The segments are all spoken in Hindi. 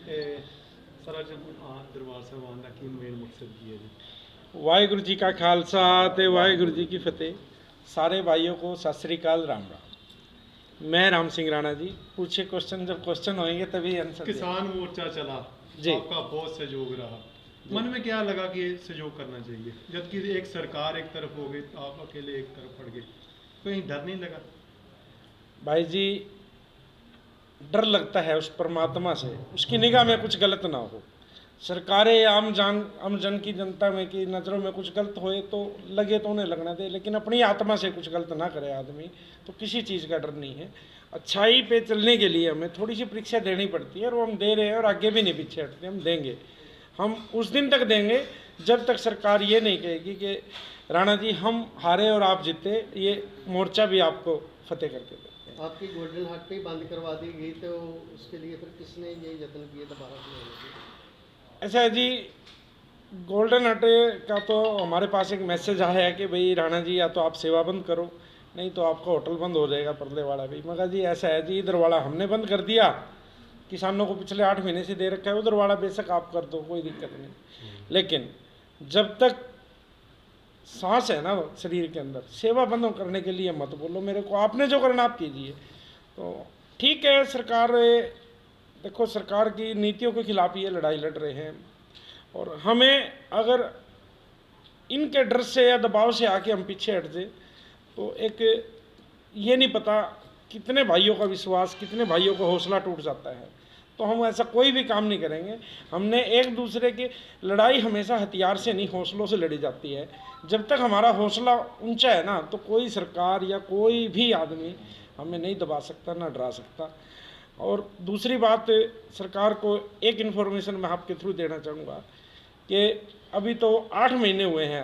सर अज दरबार साहब आने का की मेन मकसद की है जी। वाहिगुरु जी का खालसा ते वाहिगुरु जी की फतेह। सारे भाइयों को सत श्री अकाल, राम राम। मैं राम सिंह राणा जी। पूछे क्वेश्चन, जब क्वेश्चन होंगे तभी आंसर। किसान मोर्चा चला जी, आपका बहुत सहयोग रहा, मन में क्या लगा कि ये सहयोग करना चाहिए, जबकि एक सरकार एक तरफ हो गई, आप अकेले एक तरफ पड़ गए, कहीं डर नहीं लगा? भाई जी, डर लगता है उस परमात्मा से, उसकी निगाह में कुछ गलत ना हो। सरकारें आम जन की जनता में की नज़रों में कुछ गलत होए तो लगे तो उन्हें लगना दे, लेकिन अपनी आत्मा से कुछ गलत ना करे आदमी, तो किसी चीज़ का डर नहीं है। अच्छाई पे चलने के लिए हमें थोड़ी सी परीक्षा देनी पड़ती है, और वो हम दे रहे हैं, और आगे भी नहीं पीछे हटते, हम देंगे। हम उस दिन तक देंगे जब तक सरकार ये नहीं कहेगी कि राणा जी हम हारे और आप जीते, ये मोर्चा भी आपको फतेह करके देते हैं। आपकी गोल्डन हार्ट पे ही बंद करवा दी गई, तो उसके लिए फिर किसने ये यत्न किए दोबारा से होने के? ऐसा है जी, गोल्डन हट का तो हमारे पास एक मैसेज आया है कि भाई राणा जी या तो आप सेवा बंद करो, नहीं तो आपका होटल बंद हो जाएगा, परले वाला भी। मगर जी ऐसा है जी, इधर वाला हमने बंद कर दिया, किसानों को पिछले 8 महीने से दे रखा है, उधर वाला बेशक आप कर दो, कोई दिक्कत नहीं। लेकिन जब तक सांस है ना शरीर के अंदर, सेवा बंद करने के लिए मत बोलो मेरे को, आपने जो करना आप कीजिए। तो ठीक है, सरकार, देखो सरकार की नीतियों के खिलाफ ये लड़ाई लड़ रहे हैं, और हमें अगर इनके डर से या दबाव से आके हम पीछे हट जाए तो एक ये नहीं पता कितने भाइयों का विश्वास, कितने भाइयों का हौसला टूट जाता है। तो हम ऐसा कोई भी काम नहीं करेंगे। हमने एक दूसरे की लड़ाई हमेशा हथियार से नहीं, हौसलों से लड़ी जाती है। जब तक हमारा हौसला ऊंचा है ना, तो कोई सरकार या कोई भी आदमी हमें नहीं दबा सकता, ना डरा सकता। और दूसरी बात, सरकार को एक इन्फॉर्मेशन मैं आपके थ्रू देना चाहूँगा कि अभी तो 8 महीने हुए हैं।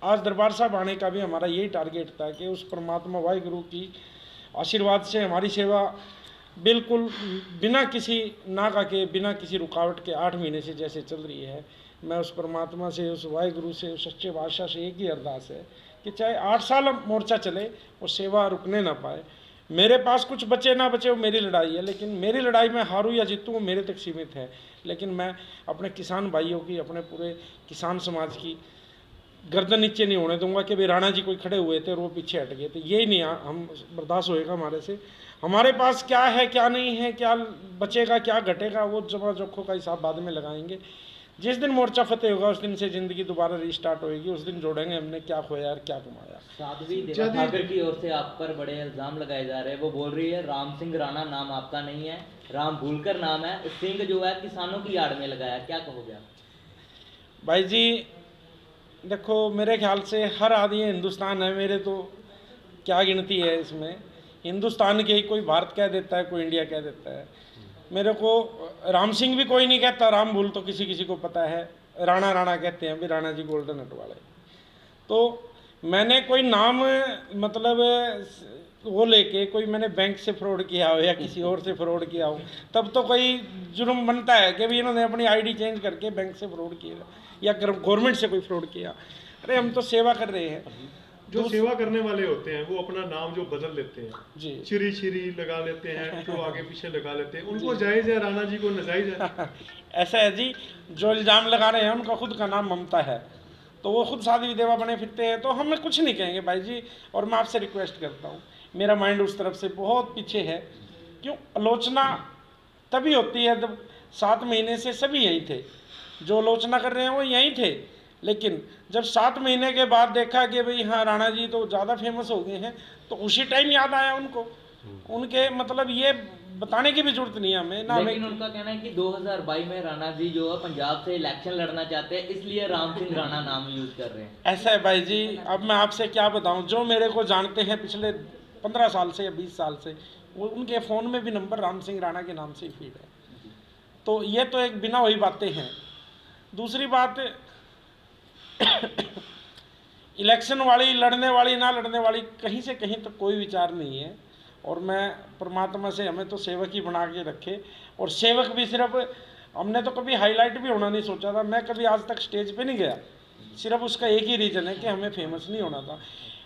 आज दरबार साहब आने का भी हमारा यही टारगेट था कि उस परमात्मा वाहिगुरु की आशीर्वाद से हमारी सेवा बिल्कुल बिना किसी नागा के, बिना किसी रुकावट के 8 महीने से जैसे चल रही है। मैं उस परमात्मा से, उस वाहिगुरु से, उस सच्चे बादशाह से एक ही अरदास है कि चाहे 8 साल मोर्चा चले और सेवा रुकने ना पाए। मेरे पास कुछ बचे ना बचे वो मेरी लड़ाई है, लेकिन मेरी लड़ाई में हारूं या जीतूं वो मेरे तक सीमित है। लेकिन मैं अपने किसान भाइयों की, अपने पूरे किसान समाज की गर्दन नीचे नहीं होने दूंगा कि भाई राणा जी कोई खड़े हुए थे और वो पीछे हट गए थे। ये नहीं हम बर्दाश्त होएगा हमारे से। हमारे पास क्या है, क्या नहीं है, क्या बचेगा, क्या घटेगा, वो जमा जोखों का हिसाब बाद में लगाएंगे। जिस दिन मोर्चा फतेह होगा उस दिन से ज़िंदगी दोबारा रीस्टार्ट होएगी। उस दिन जोड़ेंगे हमने क्या खोया और क्या कमाया। साध्वी देवा ठाकर की ओर से आप पर बड़े इल्जाम लगाए जा रहे हैं। वो बोल रही है राम सिंह राणा नाम आपका नहीं है, राम भूलकर नाम है, सिंह जो है किसानों की आड़ में लगाया, क्या कहोगे आप? भाई जी देखो, मेरे ख्याल से हर आदमी हिंदुस्तान है, मेरे तो क्या गिनती है इसमें। हिंदुस्तान के ही कोई भारत कह देता है, कोई इंडिया कह देता है। मेरे को राम सिंह भी कोई नहीं कहता, राम भूल तो किसी किसी को पता है, राणा राणा कहते हैं भी, राणा जी गोल्डन हट वाले। तो मैंने कोई नाम मतलब वो लेके कोई मैंने बैंक से फ्रॉड किया हो या किसी और से फ्रॉड किया हो, तब तो कोई जुर्म बनता है कि भी इन्होंने अपनी आईडी चेंज करके बैंक से फ्रॉड किया या गवर्नमेंट से कोई फ्रॉड किया। अरे हम तो सेवा कर रहे हैं। जो सेवा करने वाले होते हैं वो अपना नाम जो बदल लेते हैं जी, श्री लगा लेते हैं, तो आगे पीछे लगा लेते हैं, उनको जायज़ है, राणा जी को नाजायज़ है? ऐसा है जी, जो इल्ज़ाम लगा रहे हैं उनका खुद का नाम ममता है, तो वो खुद साध्वी देवा बने फिरते हैं, तो हमें कुछ नहीं कहेंगे भाई जी। और मैं आपसे रिक्वेस्ट करता हूँ, मेरा माइंड उस तरफ से बहुत पीछे है। क्यों? आलोचना तभी होती है जब 7 महीने से सभी यहीं थे, जो आलोचना कर रहे हैं वो यहीं थे। लेकिन जब 7 महीने के बाद देखा कि भाई हाँ राणा जी तो ज़्यादा फेमस हो गए हैं, तो उसी टाइम याद आया उनको। उनके मतलब ये बताने की भी जरूरत नहीं है हमें ना। लेकिन उनका कहना है कि 2022 में राणा जी जो है पंजाब से इलेक्शन लड़ना चाहते हैं, इसलिए राम सिंह राणा नाम यूज कर रहे हैं। ऐसा है भाई जी, अब मैं आपसे क्या बताऊं, जो मेरे को जानते हैं पिछले 15 साल से या 20 साल से, वो उनके फ़ोन में भी नंबर राम सिंह राणा के नाम से ही फीड है। तो ये तो एक बिना वही बातें हैं। दूसरी बात, इलेक्शन वाली, लड़ने वाली ना लड़ने वाली, कहीं से कहीं तक कोई विचार नहीं है। और मैं परमात्मा से हमें तो सेवक ही बना के रखे, और सेवक भी सिर्फ हमने तो कभी हाईलाइट भी होना नहीं सोचा था। मैं कभी आज तक स्टेज पे नहीं गया, सिर्फ उसका एक ही रीज़न है कि हमें फेमस नहीं होना था।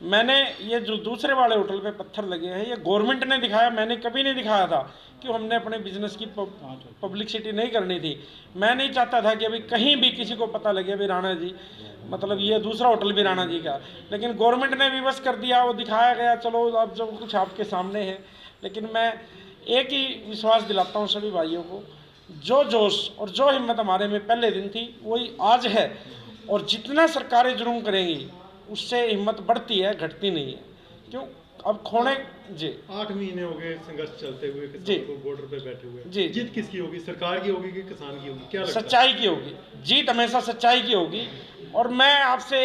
मैंने ये जो दूसरे वाले होटल पे पत्थर लगे हैं ये गवर्नमेंट ने दिखाया, मैंने कभी नहीं दिखाया था कि हमने अपने बिजनेस की पब्लिसिटी नहीं करनी थी। मैं नहीं चाहता था कि अभी कहीं भी किसी को पता लगे अभी राणा जी मतलब ये दूसरा होटल भी राणा जी का, लेकिन गवर्नमेंट ने विवश कर दिया, वो दिखाया गया। चलो अब जो कुछ आपके सामने है, लेकिन मैं एक ही विश्वास दिलाता हूँ सभी भाइयों को, जो जोश और जो हिम्मत हमारे में पहले दिन थी वही आज है। और जितना सरकारें जुर्म करेंगी उससे हिम्मत बढ़ती है, घटती नहीं है। क्यों अब खोने जी 8 महीने हो गए संघर्ष चलते हुए, जी। किसान को बॉर्डर पे बैठे हुए। जी। जीत किसकी होगी, सरकार की होगी कि किसान की होगी, क्या लगता है? सच्चाई की होगी, जीत हमेशा सच्चाई की होगी। और मैं आपसे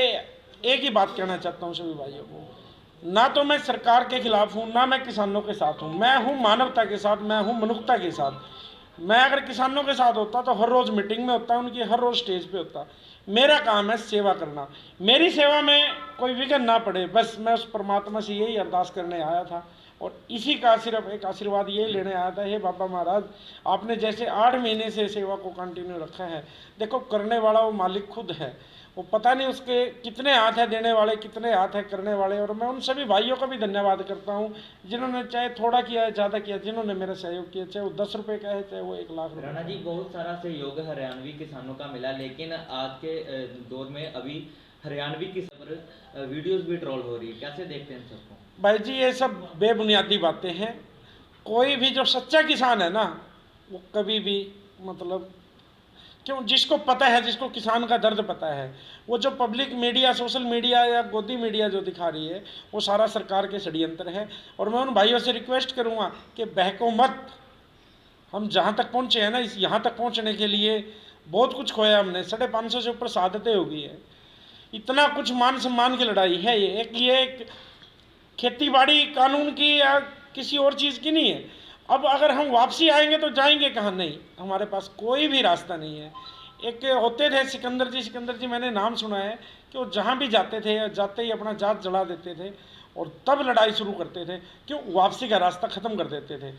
एक ही बात कहना चाहता हूँ सभी भाइयों को, ना तो मैं सरकार के खिलाफ हूँ, ना मैं किसानों के साथ हूँ। मैं हूँ मानवता के साथ, मैं हूँ मनुष्यता के साथ। मैं अगर किसानों के साथ होता तो हर रोज़ मीटिंग में होता, उनकी हर रोज़ स्टेज पे होता। मेरा काम है सेवा करना, मेरी सेवा में कोई विघ्न ना पड़े, बस मैं उस परमात्मा से यही अरदास करने आया था। और इसी का सिर्फ एक आशीर्वाद यही लेने आया था, हे बाबा महाराज आपने जैसे 8 महीने से सेवा को कंटिन्यू रखा है, देखो करने वाला वो मालिक खुद है, वो पता नहीं उसके कितने हाथ है देने वाले, कितने हाथ है करने वाले। और मैं उन सभी भाइयों का भी धन्यवाद करता हूँ जिन्होंने चाहे थोड़ा किया है ज़्यादा किया, जिन्होंने मेरा सहयोग किया, चाहे वो 10 रुपये का है चाहे वो 1 लाख रुपये। राणा जी बहुत सारा सहयोग हरियाणवी किसानों का मिला, लेकिन आज के दौर में अभी हरियाणवी किसान वीडियोस भी ट्रोल हो रही है, कैसे देखते हैं सबको? भाई जी ये सब बेबुनियादी बातें हैं। कोई भी जो सच्चा किसान है ना वो कभी भी मतलब क्यों, जिसको पता है, जिसको किसान का दर्द पता है, वो जो पब्लिक मीडिया सोशल मीडिया या गोदी मीडिया जो दिखा रही है वो सारा सरकार के षड्यंत्र है। और मैं उन भाइयों से रिक्वेस्ट करूँगा कि बहको मत। हम जहाँ तक पहुँचे हैं ना, इस यहाँ तक पहुँचने के लिए बहुत कुछ खोया हमने, 550 से ऊपर शहादतें हो गई है, इतना कुछ मान सम्मान की लड़ाई है। ये एक खेती बाड़ी कानून की या किसी और चीज़ की नहीं है। अब अगर हम वापसी आएंगे तो जाएंगे कहाँ? नहीं, हमारे पास कोई भी रास्ता नहीं है। एक होते थे सिकंदर जी मैंने नाम सुना है कि वो जहाँ भी जाते थे जाते ही अपना जात जला देते थे और तब लड़ाई शुरू करते थे। क्यों? वापसी का रास्ता ख़त्म कर देते थे।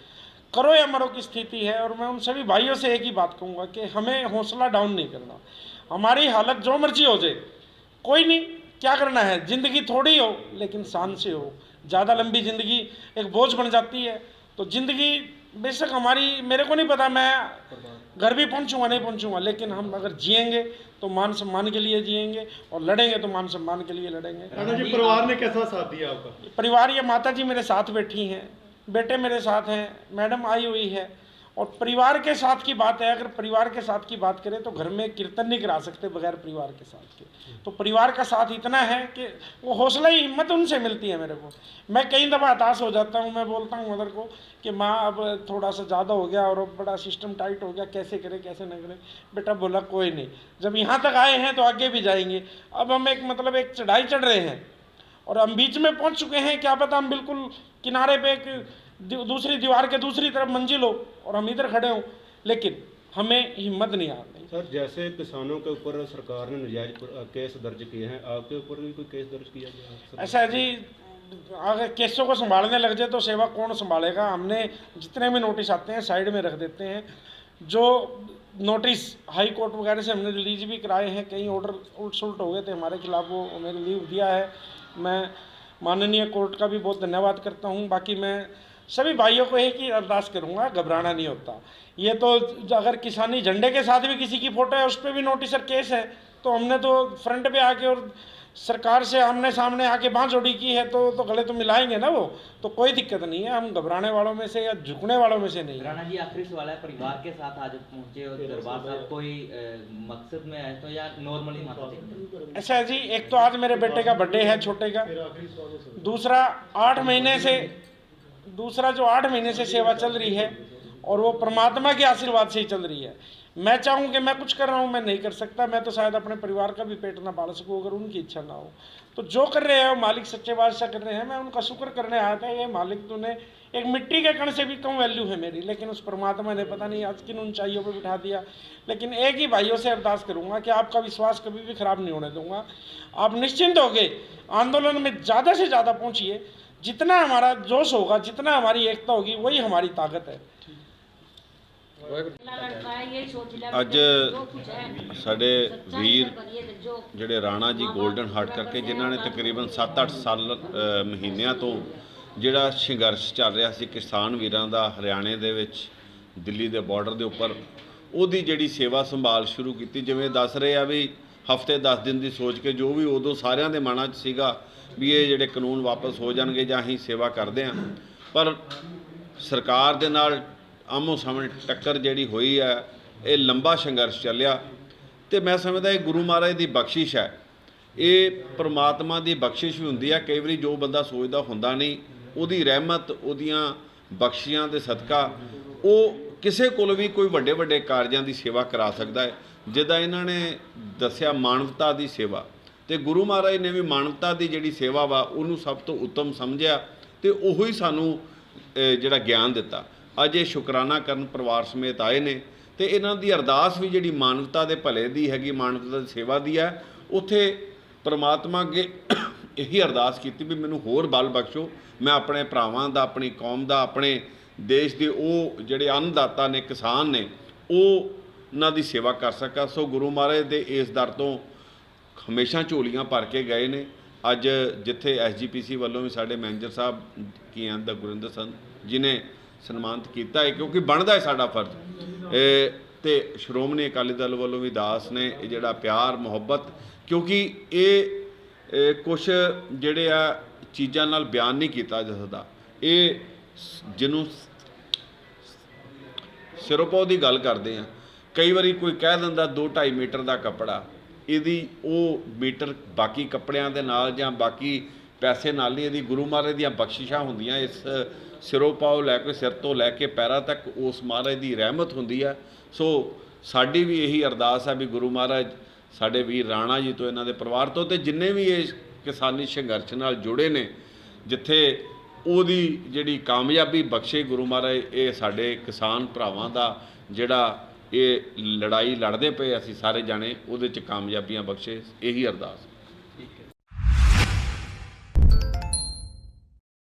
करो या मरो की स्थिति है। और मैं उन सभी भाइयों से एक ही बात कहूँगा कि हमें हौसला डाउन नहीं करना। हमारी हालत जो मर्जी हो जाए, कोई नहीं, क्या करना है, ज़िंदगी थोड़ी हो लेकिन शान से हो। ज़्यादा लंबी ज़िंदगी एक बोझ बन जाती है। तो ज़िंदगी बेशक हमारी, मेरे को नहीं पता मैं घर भी पहुंचूंगा नहीं पहुंचूंगा, लेकिन हम अगर जिएंगे तो मान सम्मान के लिए जिएंगे और लड़ेंगे तो मान सम्मान के लिए लड़ेंगे। राणा जी परिवार ने कैसा साथ दिया आपका? परिवार, ये माता जी मेरे साथ बैठी हैं, बेटे मेरे साथ हैं, मैडम आई हुई है। और परिवार के साथ की बात है, अगर परिवार के साथ की बात करें तो घर में कीर्तन नहीं करा सकते बगैर परिवार के साथ के। तो परिवार का साथ इतना है कि वो हौसला ही हिम्मत उनसे मिलती है मेरे को। मैं कई दफ़ा हताश हो जाता हूँ, मैं बोलता हूँ मदर को कि माँ अब थोड़ा सा ज़्यादा हो गया और अब बड़ा सिस्टम टाइट हो गया, कैसे करें कैसे न करें। बेटा बोला कोई नहीं, जब यहाँ तक आए हैं तो आगे भी जाएंगे। अब हम एक चढ़ाई चढ़ रहे हैं और हम बीच में पहुँच चुके हैं, क्या पता हम बिल्कुल किनारे पे एक दूसरी दीवार के दूसरी तरफ मंजिल हो और हम इधर खड़े हों, लेकिन हमें हिम्मत नहीं हारनी। सर जैसे किसानों के ऊपर सरकार ने नजायज केस दर्ज किए हैं, आपके ऊपर भी कोई केस दर्ज किया गया? ऐसा है जी, अगर केसों को संभालने लग जाए तो सेवा कौन संभालेगा। हमने जितने भी नोटिस आते हैं साइड में रख देते हैं। जो नोटिस हाई कोर्ट वगैरह से हमने रिलीज भी कराए हैं, कई ऑर्डर उल्ट सुलट हो गए थे हमारे खिलाफ, वो हमें रिलीव दिया है। मैं माननीय कोर्ट का भी बहुत धन्यवाद करता हूँ। बाकी मैं सभी भाइयों को एक ही अरदास करूंगा, घबराना नहीं होता। ये तो अगर किसानी झंडे के साथ भी किसी की फोटो है उस पर भी नोटिस और केस है, तो हमने तो फ्रंट पे आके और सरकार से आमने सामने आके बाँह जोड़ी की है, तो गले तो मिलाएंगे ना वो, तो कोई दिक्कत नहीं है। हम घबराने वालों में से या झुकने वालों में से नहीं। राणा जी आखिरी सवाल है, परिवार के साथ आज पहुंचे और दरबार साहब कोई मकसद में है तो या नॉर्मली माता जी? ऐसा है जी, एक तो आज मेरे बेटे का बर्थडे है छोटे का, दूसरा जो 8 महीने से सेवा चल रही है और वो परमात्मा के आशीर्वाद से ही चल रही है। मैं चाहूँ कि मैं कुछ कर रहा हूँ, मैं नहीं कर सकता। मैं तो शायद अपने परिवार का भी पेट ना पाल सकूँ अगर उनकी इच्छा ना हो। तो जो कर रहे हैं वो मालिक सच्चे बादशाह कर रहे हैं। मैं उनका शुक्र करने आया था, ये मालिक तूने एक मिट्टी के कण से भी कम वैल्यू है मेरी, लेकिन उस परमात्मा ने पता नहीं आज किन ऊंचाइयों पर बिठा दिया। लेकिन एक ही भाइयों से अरदास करूँगा कि आपका विश्वास कभी भी खराब नहीं होने दूंगा। आप निश्चिंत होके आंदोलन में ज़्यादा से ज़्यादा पहुँचिए। जितना हमारा जोश होगा, जितना हमारी एकता होगी, वही हमारी ताकत है। ਅੱਜ ਸਾਡੇ ਵੀਰ ਜਿਹੜੇ ਰਾਣਾ ਜੀ 골ਡਨ ਹਾਰਟ ਕਰਕੇ ਜਿਨ੍ਹਾਂ ਨੇ ਤਕਰੀਬਨ 7-8 ਸਾਲ ਮਹੀਨਿਆਂ ਤੋਂ ਜਿਹੜਾ ਸੰਘਰਸ਼ ਚੱਲ ਰਿਹਾ ਸੀ ਕਿਸਾਨ ਵੀਰਾਂ ਦਾ ਹਰਿਆਣੇ ਦੇ ਵਿੱਚ ਦਿੱਲੀ ਦੇ ਬਾਰਡਰ ਦੇ ਉੱਪਰ, ਉਹਦੀ ਜਿਹੜੀ ਸੇਵਾ ਸੰਭਾਲ ਸ਼ੁਰੂ ਕੀਤੀ। ਜਿਵੇਂ ਦੱਸ ਰਹੇ ਆ ਵੀ ਹਫ਼ਤੇ 10 ਦਿਨ ਦੀ ਸੋਚ ਕੇ ਜੋ ਵੀ ਉਦੋਂ ਸਾਰਿਆਂ ਦੇ ਮਨਾਂ 'ਚ ਸੀਗਾ ਵੀ ਇਹ ਜਿਹੜੇ ਕਾਨੂੰਨ ਵਾਪਸ ਹੋ ਜਾਣਗੇ ਜਾਂ ਅਸੀਂ ਸੇਵਾ ਕਰਦੇ ਹਾਂ, ਪਰ ਸਰਕਾਰ ਦੇ ਨਾਲ ਆਮੋ ਸਾਹਮਣੇ ਟੱਕਰ ਜਿਹੜੀ ਹੋਈ ਹੈ, ਇਹ ਲੰਬਾ ਸੰਘਰਸ਼ ਚੱਲਿਆ ਤੇ ਮੈਂ ਸਮਝਦਾ ਇਹ ਗੁਰੂ ਮਹਾਰਾਜ ਦੀ ਬਖਸ਼ਿਸ਼ ਹੈ। ਇਹ ਪ੍ਰਮਾਤਮਾ ਦੀ ਬਖਸ਼ਿਸ਼ ਵੀ ਹੁੰਦੀ ਹੈ। ਕਈ ਵਾਰੀ ਜੋ ਬੰਦਾ ਸੋਚਦਾ ਹੁੰਦਾ ਨਹੀਂ, ਉਹਦੀ ਰਹਿਮਤ, ਉਹਦੀਆਂ ਬਖਸ਼ੀਆਂ ਦੇ ਸਦਕਾ ਉਹ ਕਿਸੇ ਕੋਲ ਵੀ ਕੋਈ ਵੱਡੇ ਵੱਡੇ ਕਾਰਜਾਂ ਦੀ ਸੇਵਾ ਕਰਾ ਸਕਦਾ ਹੈ। ਜਿੱਦਾਂ ਇਹਨਾਂ ਨੇ ਦੱਸਿਆ ਮਾਨਵਤਾ ਦੀ ਸੇਵਾ, ਤੇ ਗੁਰੂ ਮਹਾਰਾਜ ਨੇ ਵੀ ਮਾਨਵਤਾ ਦੀ ਜਿਹੜੀ ਸੇਵਾ ਵਾ ਉਹਨੂੰ ਸਭ ਤੋਂ ਉੱਤਮ ਸਮਝਿਆ ਤੇ ਉਹੋ ਹੀ ਸਾਨੂੰ ਜਿਹੜਾ ਗਿਆਨ ਦਿੱਤਾ। ਅੱਜ ਇਹ ਸ਼ੁਕਰਾਨਾ ਕਰਨ ਪਰਿਵਾਰ ਸਮੇਤ ਆਏ ਨੇ ਤੇ ਇਹਨਾਂ ਦੀ ਅਰਦਾਸ ਵੀ ਜਿਹੜੀ ਮਾਨਵਤਾ ਦੇ ਭਲੇ ਦੀ ਹੈਗੀ, ਮਾਨਵਤਾ ਦੀ ਸੇਵਾ ਦੀ ਹੈ। ਉੱਥੇ ਪ੍ਰਮਾਤਮਾ ਅੱਗੇ ਇਹੀ ਅਰਦਾਸ ਕੀਤੀ ਵੀ ਮੈਨੂੰ ਹੋਰ ਬਲ ਬਖਸ਼ੋ, ਮੈਂ ਆਪਣੇ ਭਰਾਵਾਂ ਦਾ, ਆਪਣੀ ਕੌਮ ਦਾ, ਆਪਣੇ ਦੇਸ਼ ਦੇ ਉਹ ਜਿਹੜੇ ਅੰਨਦਾਤਾ ਨੇ, ਕਿਸਾਨ ਨੇ, ਉਹਨਾਂ ਦੀ ਸੇਵਾ ਕਰ ਸਕਾਂ। ਸੋ ਗੁਰੂ ਮਹਾਰਾਜ ਦੇ ਇਸ ਦਰ ਤੋਂ ਹਮੇਸ਼ਾ ਝੋਲੀਆਂ ਭਰ ਕੇ ਗਏ ਨੇ। ਅੱਜ ਜਿੱਥੇ SGPC ਵੱਲੋਂ ਵੀ ਸਾਡੇ ਮੈਨੇਜਰ ਸਾਹਿਬ ਕੀ ਆਂਦਾ ਗੁਰਿੰਦਰ ਸਿੰਘ ਜੀ ਨੇ ਸਨਮਾਨਿਤ ਕੀਤਾ ਹੈ, ਕਿਉਂਕਿ ਬਣਦਾ ਹੈ ਸਾਡਾ ਫਰਜ਼। ਤੇ ਸ਼੍ਰੋਮਣੀ ਅਕਾਲੀ ਦਲ ਵੱਲੋਂ ਵੀ ਦਾਸ ਨੇ ਇਹ ਜਿਹੜਾ ਪਿਆਰ ਮੁਹੱਬਤ, ਕਿਉਂਕਿ ਇਹ ਕੁਛ ਜਿਹੜੇ ਆ ਚੀਜ਼ਾਂ ਨਾਲ ਬਿਆਨ ਨਹੀਂ ਕੀਤਾ ਜਾ ਸਕਦਾ। ਇਹ ਜਿਹਨੂੰ ਸਿਰੋਪਾਓ ਦੀ ਗੱਲ ਕਰਦੇ ਆ, ਕਈ ਵਾਰੀ ਕੋਈ ਕਹਿ ਦਿੰਦਾ 2-2.5 ਮੀਟਰ ਦਾ ਕੱਪੜਾ, ਇਹਦੀ ਉਹ ਮੀਟਰ ਬਾਕੀ ਕੱਪੜਿਆਂ ਦੇ ਨਾਲ ਜਾਂ ਬਾਕੀ ਪੈਸੇ ਨਾਲ ਨਹੀਂ, ਇਹਦੀ ਗੁਰੂ ਮਹਾਰਾਜ ਦੀਆਂ ਬਖਸ਼ਿਸ਼ਾਂ ਹੁੰਦੀਆਂ। ਇਸ ਸਿਰੋਪਾਓ ਲੈ ਕੇ, ਸਿਰ ਤੋਂ ਲੈ ਕੇ ਪੈਰਾਂ ਤੱਕ ਉਸ ਮਹਾਰਾਜ ਦੀ ਰਹਿਮਤ ਹੁੰਦੀ ਹੈ। ਸੋ ਸਾਡੀ ਵੀ ਇਹੀ ਅਰਦਾਸ ਹੈ ਵੀ ਗੁਰੂ ਮਹਾਰਾਜ ਸਾਡੇ ਵੀਰ ਰਾਣਾ ਜੀ ਤੋਂ, ਇਹਨਾਂ ਦੇ ਪਰਿਵਾਰ ਤੋਂ, ਤੇ ਜਿੰਨੇ ਵੀ ਇਹ ਕਿਸਾਨੀ ਸੰਘਰਸ਼ ਨਾਲ ਜੁੜੇ ਨੇ, ਜਿੱਥੇ ਉਹਦੀ ਜਿਹੜੀ ਕਾਮਯਾਬੀ ਬਖਸ਼ੇ ਗੁਰੂ ਮਹਾਰਾਜ। ਇਹ ਸਾਡੇ ਕਿਸਾਨ ਭਰਾਵਾਂ ਦਾ ਜਿਹੜਾ ਇਹ ਲੜਾਈ ਲੜਦੇ ਪਏ ਅਸੀਂ ਸਾਰੇ ਜਾਣੇ, ਉਹਦੇ 'ਚ ਕਾਮਯਾਬੀਆਂ ਬਖਸ਼ੇ, ਇਹੀ ਅਰਦਾਸ।